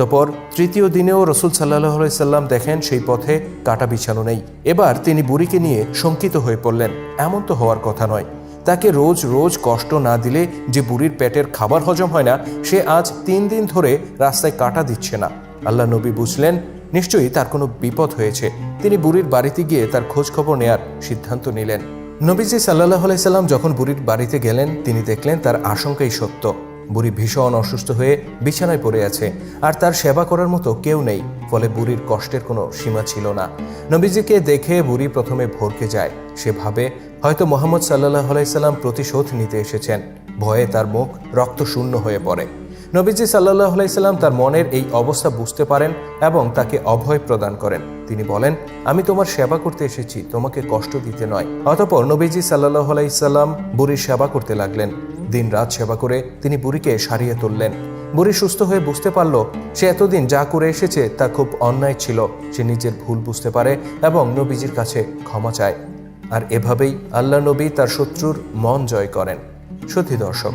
অতঃপর তৃতীয় দিনেও রসুল সাল্লাল্লাহু আলাইহি সাল্লাম দেখেন সেই পথে কাঁটা বিছানো নেই। এবার তিনি বুড়িকে নিয়ে শঙ্কিত হয়ে পড়লেন। এমন তো হওয়ার কথা নয়। তাকে রোজ রোজ কষ্ট না দিলে যে বুড়ির পেটের খাবার হজম হয় না, সে আজ 3 দিন ধরে রাস্তায় কাঁটা দিচ্ছে না। আল্লাহ নবী বুঝলেন নিশ্চয়ই তার কোনো বিপদ হয়েছে। তিনি বুড়ির বাড়িতে গিয়ে তার খোঁজ খবর নেয়ার সিদ্ধান্ত নিলেন। নবীজি সাল্লাল্লাহু আলাইহি সাল্লাম যখন বুড়ির বাড়িতে গেলেন, তিনি দেখলেন তার আশঙ্কাই সত্য। বুড়ি ভীষণ অসুস্থ হয়ে বিছানায় পড়ে আছে, আর তার সেবা করার মতো কেউ নেই। ফলে বুড়ির কষ্টের কোনো সীমা ছিল না। নবীজিকে দেখে বুড়ি প্রথমে ভরকে যায়। সে ভাবে হয়তো মুহাম্মদ সাল্লাল্লাহু আলাইহি সাল্লাম প্রতিশোধ নিতে এসেছেন। ভয়ে তার মুখ রক্তশূন্য হয়ে পড়ে। নবীজি সাল্লাল্লাহু আলাইহি সাল্লাম তার মনের এই অবস্থা বুঝতে পারেন এবং তাকে অভয় প্রদান করেন। তিনি বলেন, আমি তোমার সেবা করতে এসেছি, তোমাকে কষ্ট দিতে নয়। অতঃপর নবীজি সাল্লাল্লাহু আলাইহি সাল্লাম বুড়ির সেবা করতে লাগলেন। দিন রাত সেবা করে তিনি বুড়িকে সারিয়ে তুললেন। বুড়ি সুস্থ হয়ে বুঝতে পারল সে এতদিন যা করে এসেছে তা খুব অন্যায় ছিল। সে নিজের ভুল বুঝতে পারে এবং নবীজির কাছে ক্ষমা চায়। আর এভাবেই আল্লাহ নবী তার শত্রুর মন জয় করেন। সত্যি দর্শক,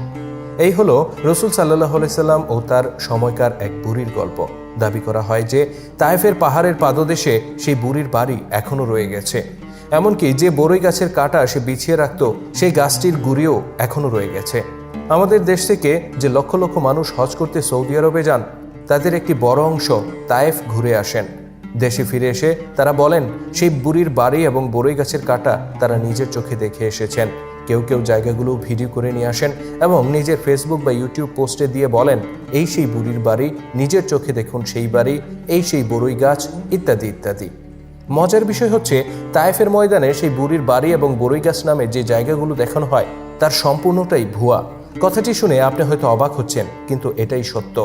এই হলো রসুল সাল্লাল্লাহু আলাইহি সাল্লাম ও তার সময়কার এক বুড়ির গল্প। দাবি করা হয় যে তায়েফের পাহাড়ের পাদদেশে সেই বুড়ির বাড়ি এখনো রয়ে গেছে। এমনকি যে বরই গাছের কাঁটা সে বিছিয়ে রাখত, সেই গাছটির গুঁড়িও এখনো রয়ে গেছে। আমাদের দেশ থেকে যে লক্ষ লক্ষ মানুষ হজ করতে সৌদি আরবে যান, তাদের একটি বড় অংশ তায়েফ ঘুরে আসেন। দেশে ফিরে এসে তারা বলেন সেই বুড়ির বাড়ি এবং বরই গাছের কাঁটা তারা নিজের চোখে দেখে এসেছেন। কেউ কেউ জায়গাগুলো ভিডিও করে নিয়ে আসেন এবং নিজের ফেসবুক বা ইউটিউব পোস্টে দিয়ে বলেন, এই সেই বুড়ির বাড়ি, নিজের চোখে দেখুন সেই বাড়ি, এই সেই বরই গাছ, ইত্যাদি ইত্যাদি। মজার বিষয় হচ্ছে তায়েফের ময়দানে সেই বুড়ির বাড়ি এবং বরই গাছ নামে যে জায়গাগুলো দেখানো হয় তার সম্পূর্ণটাই ভুয়া। কথাটি শুনে আপনি হয়তো অবাক হচ্ছেন, কিন্তু এটাই সত্য।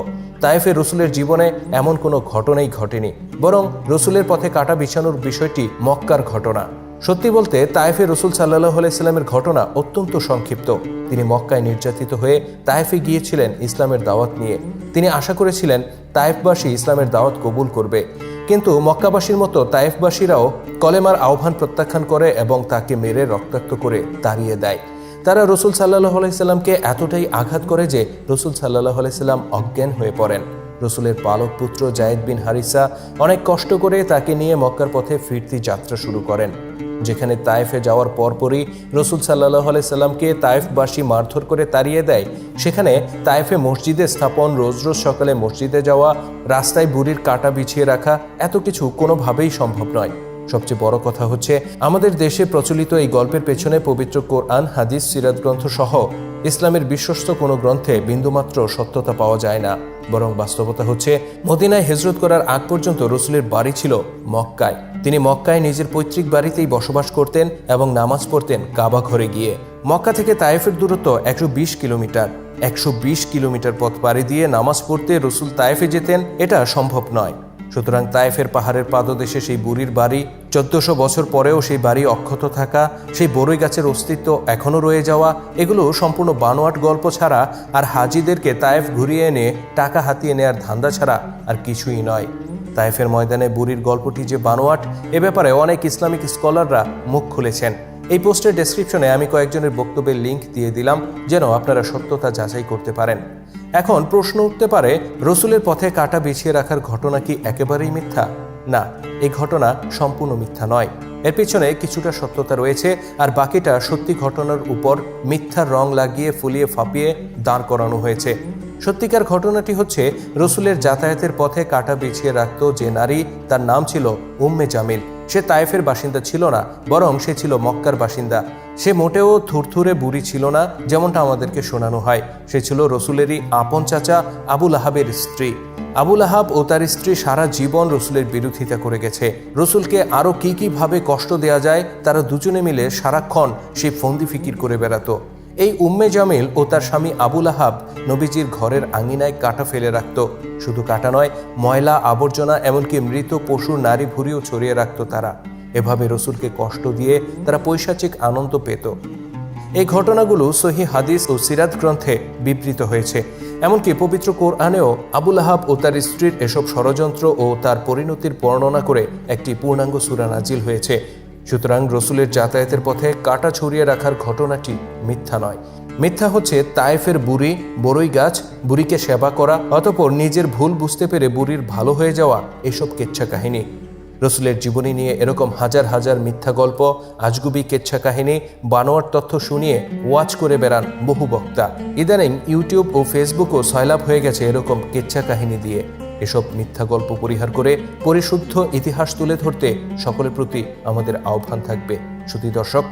তায়েফে রসুলের জীবনে এমন কোনো ঘটনাই ঘটেনি, বরং রসুলের পথে কাঁটা বিছানোর বিষয়টি মক্কার ঘটনা। সত্যি বলতে তায়েফে রসুল সাল্লাল্লাহু আলাইহি সাল্লামের ঘটনা অত্যন্ত সংক্ষিপ্ত। তিনি মক্কায় নির্যাতিত হয়ে তায়েফে গিয়েছিলেন ইসলামের দাওয়াত নিয়ে। তিনি আশা করেছিলেন তায়েফবাসী ইসলামের দাওয়াত কবুল করবে, কিন্তু মক্কাবাসীর মতো তায়েফবাসীরাও কলেমার আহ্বান প্রত্যাখ্যান করে এবং তাকে মেরে রক্তাক্ত করে তাড়িয়ে দেয়। তারা রসুল সাল্লাল্লাহু আলাইহি সাল্লামকে এতটাই আঘাত করে যে রসুল সাল্লাল্লাহু আলাইহি সাল্লাম অজ্ঞান হয়ে পড়েন। রসুলের পালক পুত্র জায়েদ বিন হারিসা অনেক কষ্ট করে তাকে নিয়ে মক্কার পথে ফিরতি যাত্রা শুরু করেন। যেখানে তায়েফে যাওয়ার পরপরই রসুল সাল্লাল্লাহু আলাইহি সাল্লামকে তায়েফবাসী মারধর করে তাড়িয়ে দেয়, সেখানে তায়েফে মসজিদে স্থাপন, রোজ রোজ সকালে মসজিদে যাওয়া, রাস্তায় বুড়ির কাঁটা বিছিয়ে রাখা, এত কিছু কোনোভাবেই সম্ভব নয়। সবচেয়ে বড় কথা হচ্ছে আমাদের দেশে প্রচলিত এই গল্পের পেছনে পবিত্র কোরআন, হাদিস, সিরাত গ্রন্থ সহ ইসলামের বিশ্বস্ত কোনো গ্রন্থে বিন্দুমাত্র সত্যতা পাওয়া যায় না। বরং বাস্তবতা হচ্ছে মদিনায় হিজরত করার আগ পর্যন্ত রসুলের বাড়ি ছিল মক্কায়। তিনি মক্কায় নিজের পৈতৃক বাড়িতেই বসবাস করতেন এবং নামাজ পড়তেন কাবা ঘরে গিয়ে। মক্কা থেকে তায়েফের দূরত্ব 120 কিলোমিটার। 120 কিলোমিটার পথ পাড়ি দিয়ে নামাজ পড়তে রসুল তায়েফে যেতেন, এটা সম্ভব নয়। সুতরাং তায়েফের পাহাড়ের পাদদেশে সেই বুড়ির বাড়ি, 1400 বছর পরেও সেই বাড়ি অক্ষত থাকা, সেই বরই গাছের অস্তিত্ব এখনও রয়ে যাওয়া, এগুলো সম্পূর্ণ বানোয়াট গল্প ছাড়া আর হাজিদেরকে তায়েফ ঘুরিয়ে এনে টাকা হাতিয়ে নেয়ার ধান্দা ছাড়া আর কিছুই নয়। তায়েফের ময়দানে বুড়ির গল্পটি যে বানোয়াট, এ ব্যাপারে অনেক ইসলামিক স্কলাররা মুখ খুলেছেন। এই পোস্টের ডেসক্রিপশনে আমি কয়েকজনের বক্তব্যের লিঙ্ক দিয়ে দিলাম যেন আপনারা সত্যতা যাচাই করতে পারেন। এখন প্রশ্ন উঠতে পারে, রসুলের পথে কাঁটা বিছিয়ে রাখার ঘটনা কি একেবারেই মিথ্যা? না, এই ঘটনা সম্পূর্ণ মিথ্যা নয়। এর পিছনে কিছুটা সত্যতা রয়েছে, আর বাকিটা সত্যি ঘটনার উপর মিথ্যার রং লাগিয়ে ফুলিয়ে ফাঁপিয়ে দাঁড় করানো হয়েছে। সত্যিকার ঘটনাটি হচ্ছে রসুলের যাতায়াতের পথে কাঁটা বিছিয়ে রাখত যে নারী, তার নাম ছিল উম্মে জামিল। সে তায়েফের বাসিন্দা ছিল না, বরং সে ছিল মক্কার বাসিন্দা। সে মোটেও থুরথুরে বুড়ি ছিল না যেমনটা আমাদেরকে শোনানো হয়। সে ছিল রসুলেরই আপন চাচা আবু লাহাবের স্ত্রী। আবু লাহাব ও তার স্ত্রী সারা জীবন রসুলের বিরোধিতা করে গেছে। রসুলকে আরও কি ভাবে কষ্ট দেয়া যায় তারা দুজনে মিলে সারাক্ষণ সেই ফন্দি ফিকির করে বেড়াতো। এই উম্মে জামিল ও তার স্বামী আবু লাহাব নবীজির ঘরের আঙিনায় কাঁটা ফেলে রাখত। শুধু কাঁটা নয়, ময়লা আবর্জনা, এমনকি মৃত পশুর নারী ভুঁড়িও ছড়িয়ে রাখত তারা। এভাবে রসুলকে কষ্ট দিয়ে তারা পৈশাচিক আনন্দ পেত। এই ঘটনাগুলো সহিহ হাদিস ও সিরাত গ্রন্থে বিবৃত হয়েছে। এমনকি পবিত্র কোরআনেও আবু লাহাব ও তার স্ত্রীর এসব ষড়যন্ত্র ও তার পরিণতির বর্ণনা করে একটি পূর্ণাঙ্গ সূরা নাজিল হয়েছে। সুতরাং রসুলের যাতায়াতের পথে কাঁটা ছড়িয়ে রাখার ঘটনাটি মিথ্যা নয়। মিথ্যা হচ্ছে তায়েফের বুড়ি, বড়ই গাছ, বুড়িকে সেবা করা, অতঃপর নিজের ভুল বুঝতে পেরে বুড়ির ভালো হয়ে যাওয়া, এসব কেচ্ছা কাহিনী। রসুলের জীবনী নিয়ে এরকম হাজার হাজার মিথ্যা গল্প, আজগুবি কেচ্ছা কাহিনী, বানোয়ার তথ্য শুনিয়ে ওয়াচ করে বেড়ান বহু বক্তা। ইদানিং ইউটিউব ও ফেসবুকও সয়লাভ হয়ে গেছে এরকম কেচ্ছা কাহিনী দিয়ে। এসব মিথ্যা গল্প পরিহার করে পরিশুদ্ধ ইতিহাস তুলে ধরতে সকলের প্রতি আমাদের আহ্বান থাকবে। শুধু দর্শক,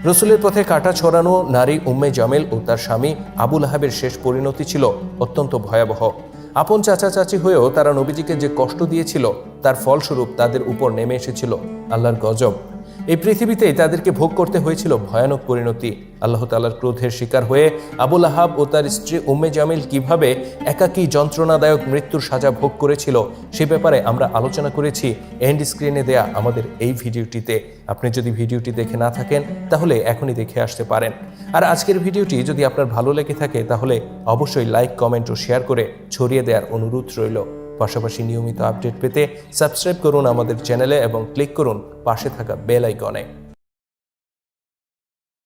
রসুলের পথে কাঁটা ছড়ানো নারী উম্মে জামেল ও তার স্বামী আবু লাহাবের শেষ পরিণতি ছিল অত্যন্ত ভয়াবহ। আপন চাচা চাচি হয়েও তারা নবীজিকে যে কষ্ট দিয়েছিল, তার ফলস্বরূপ তাদের উপর নেমে এসেছিল আল্লাহর গজব। এই পৃথিবীতেই তাদেরকে ভোগ করতে হয়েছিল ভয়ানক পরিণতি। আল্লাহ তাআলার ক্রোধের শিকার হয়ে আবু লাহাব ও তার স্ত্রী উম্মে জামিল কিভাবে একাকী যন্ত্রণাদায়ক মৃত্যুর সাজা ভোগ করেছিল, সে ব্যাপারে আমরা আলোচনা করেছি এন্ড স্ক্রিনে দেয়া আমাদের এই ভিডিওটিতে। আপনি যদি ভিডিওটি দেখে না থাকেন তাহলে এখনই দেখে আসতে পারেন। আর আজকের ভিডিওটি যদি আপনার ভালো লেগে থাকে তাহলে অবশ্যই লাইক, কমেন্ট ও শেয়ার করে ছড়িয়ে দেওয়ার অনুরোধ রইল। পাশাপাশি নিয়মিত আপডেট পেতে সাবস্ক্রাইব করুন আমাদের চ্যানেলে এবং ক্লিক করুন পাশে থাকা বেল আইকনে।